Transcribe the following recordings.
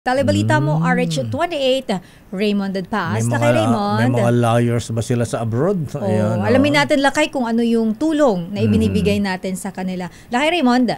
Talibalita mo, RH28, Raymond Dadpas. Lakay Raymond. May mga lawyers ba sila sa abroad? Ayan, alamin natin, Lakay, kung ano yung tulong na ibinibigay natin sa kanila. Lakay Raymond.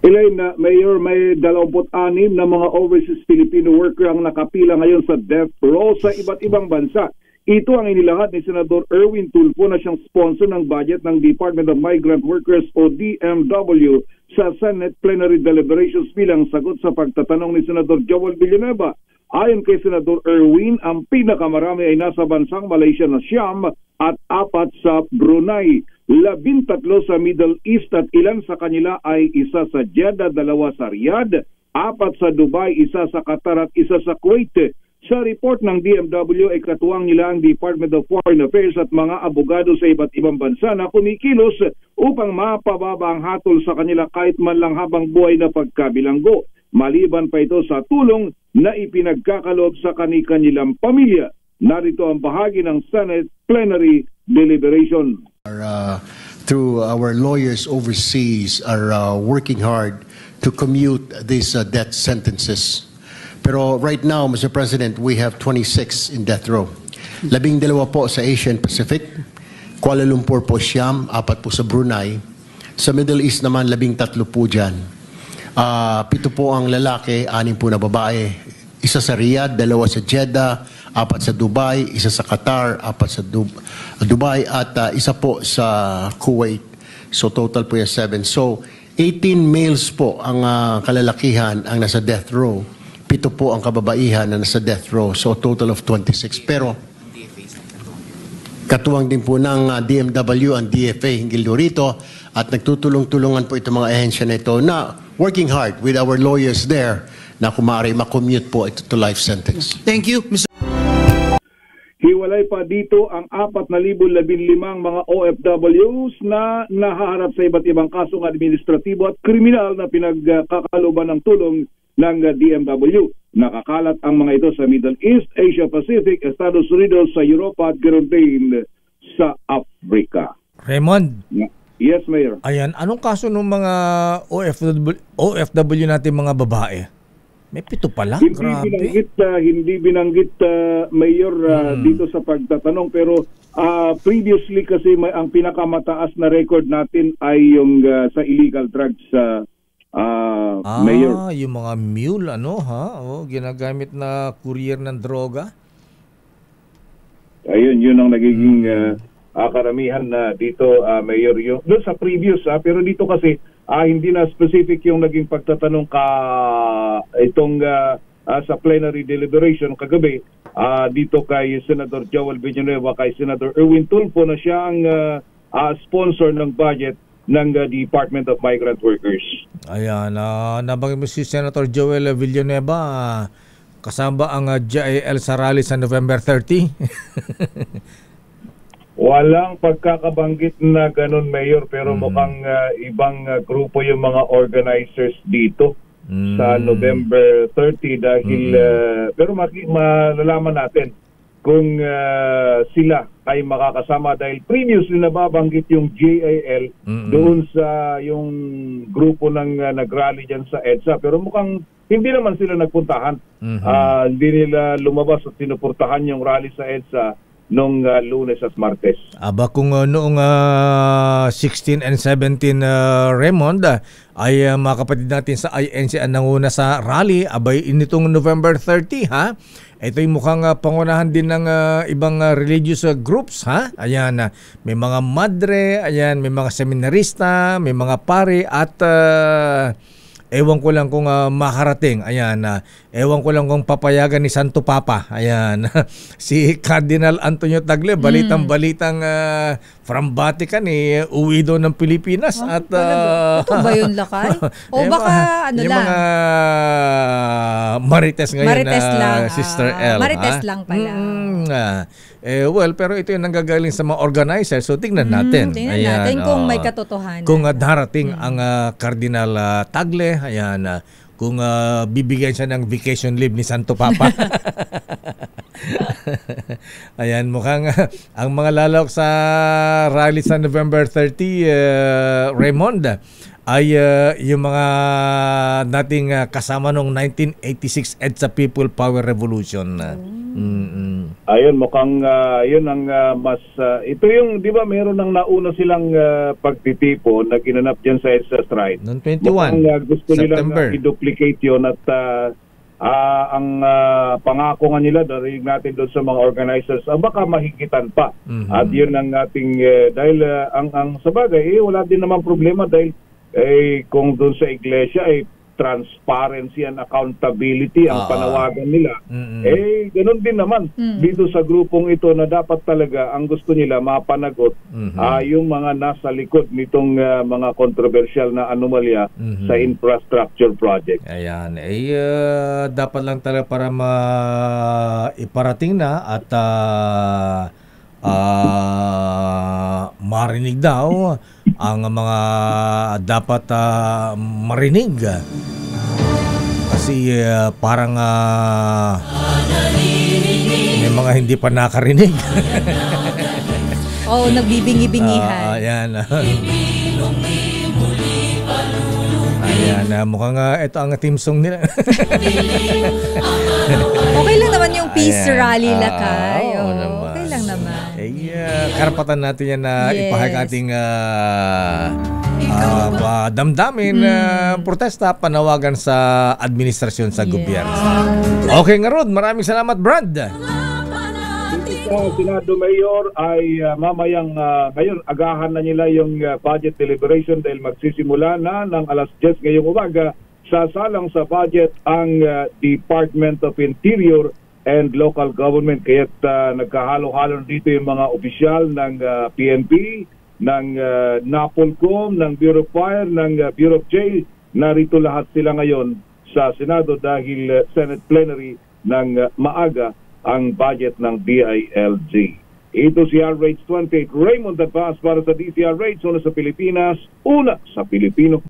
Elaine, Mayor, may 26 na mga overseas Filipino worker ang nakapila ngayon sa death row sa iba't ibang bansa. Ito ang inilahad ni Senador Erwin Tulfo na siyang sponsor ng budget ng Department of Migrant Workers o DMW sa Senate Plenary Deliberations bilang sagot sa pagtatanong ni Senador Joel Villanueva. Ayon kay Senador Erwin, ang pinakamarami ay nasa bansang Malaysia na 9 at 4 sa Brunei. 13 sa Middle East at ilan sa kanila ay isa sa Jeddah, 2 sa Riyadh, 4 sa Dubai, 1 sa Qatar at 1 sa Kuwait. Sa report ng DMW ay katuwang nila ang Department of Foreign Affairs at mga abogado sa iba't ibang bansa na kumikilos upang mapababa ang hatol sa kanila kahit man lang habang buhay na pagkabilanggo. Maliban pa ito sa tulong na ipinagkakaloob sa kanilang pamilya. Narito ang bahagi ng Senate Plenary Deliberation. Through our lawyers overseas are working hard to commute these death sentences. Pero right now, Mr. President, we have 26 in death row. 12 po sa Asian Pacific, Kuala Lumpur po 4 po sa Brunei. Sa Middle East naman, 13 po dyan. 7 po ang lalaki, 6 po na babae. 1 sa Riyadh, 2 sa Jeddah, 4 sa Dubai, 1 sa Qatar, 4 sa Dubai, at 1 po sa Kuwait. So total po yung 7. So 18 males po ang kalalakihan ang nasa death row. 7 po ang kababaihan na nasa death row. So total of 26. Pero katuwang din po ng DMW ang DFA hinggil rito at nagtutulong-tulungan po itong mga ahensya na ito na working hard with our lawyers there na kung maaari makommute po ito to life sentence. Thank you, Mr. Hiwalay pa dito ang 4,015 mga OFWs na nahaharap sa iba't ibang kasong administratibo at kriminal na pinagkakaluban ng tulong ng DMW. Nakakalat ang mga ito sa Middle East, Asia Pacific, Estados Unidos, sa Europa at ganoon din sa Africa. Raymond. Yes, Mayor. Ayan, anong kaso ng mga OFW natin mga babae? May 7 pala? Hindi binanggit Mayor, dito sa pagtatanong, pero previously kasi ang pinakamataas na record natin ay yung sa illegal drugs, Mayor. Yung mga mule, ginagamit na courier ng droga? Ayun, yun ang nagiging karamihan na dito, Mayor. Doon sa previous, pero dito kasi hindi na specific yung naging pagtatanong itong sa plenary deliberation kagabi dito kay Senator Joel Villanueva, kay Senator Erwin Tulfo na siya ang sponsor ng budget ng Department of Migrant Workers. Ayan, nabanggit mo si Senator Joel Villanueva, kasama ang JIL sa rally sa November 30. Walang pagkakabanggit na ganun, Mayor, pero mukhang ibang grupo yung mga organizers dito sa November 30 dahil pero malalaman natin kung sila ay makakasama dahil previously nababanggit yung JIL doon sa yung grupo ng nagrally dyan sa EDSA, pero mukhang hindi naman sila nagpuntahan. Hindi nila lumabas at sinuportahan yung rally sa EDSA noong Lunes at Martes. Aba kung noong 16 and 17 Raymond ay mga kapatid natin sa INC ang nanguna sa rally, abay initong November 30 ha. Ito yung mukhang pangunahan din ng ibang religious groups ha. Ayan, may mga madre, ayan, may mga seminarista, may mga pare at ewan ko lang kung makarating. Ayan, ewan ko lang kung papayagan ni Santo Papa. Ayan, si Cardinal Antonio Tagle, balitang-balitang from Vatican uwi doon ng Pilipinas. At ito ba yun, Lakay? O baka ano yung lang? mga marites ngayon, Marites lang. Sister L. Marites lang pala. Well, pero ito yung nanggagaling sa mga organizer. So, tingnan natin. Tingnan natin kung may katotohanan. Kung darating ang Cardinal Tagle, ayan, kung bibigyan siya ng vacation leave ni Santo Papa. Ayan, mukhang ang mga lalawak sa rally sa November 30, Raymond, ay yung mga dating kasama nung 1986 EDSA People Power Revolution. Ayun, mukhang yun ang mas ito yung, di ba, meron ng nauna silang pagtitipon na ginanap dyan sa EDSA Strike. Noong 21 Mukhang, gusto September. nilang i-duplicate yun at ang pangako nga nila, narinig natin doon sa mga organizers, baka mahigitan pa. At yun ang ating, dahil ang sabagay, wala din naman problema dahil kung doon sa iglesia ay transparency and accountability ang panawagan nila. Ganun din naman dito sa grupong ito na dapat talaga ang gusto nila mapanagot yung mga nasa likod nitong mga kontrobersyal na anomalya sa infrastructure project. Ayan, dapat lang talaga para iparating na at marinig daw ang mga dapat marinig. Kasi parang may mga hindi pa nakarinig. Oo, nagbibingi-bingihan. Ayan. Ayan, mukhang ito ang team song nila. Okay lang naman yung peace rally, Lakay. Oo Oo, naman. okay lang naman. Karapatan natin yan na ipahayag ating damdamin, protesta, panawagan sa administrasyon sa gobyerno. Okay nga, Rod. Maraming salamat, Brad. Sa Senado Mayor ay mamayang ngayon agahan na nila yung budget deliberation dahil magsisimula na ng alas 10 ngayong umaga. Sasalang sa budget ang Department of Interior and Local Government. Kaya't nagkahalo-halo dito yung mga opisyal ng PNP, ng NAPOLCOM, ng Bureau of Fire, ng Bureau of Jail. Narito lahat sila ngayon sa Senado dahil Senate plenary ng maaga ang budget ng DILG. Ito si RH28 Raymond Dabas para sa DCRH, una sa Pilipinas, una sa Pilipino.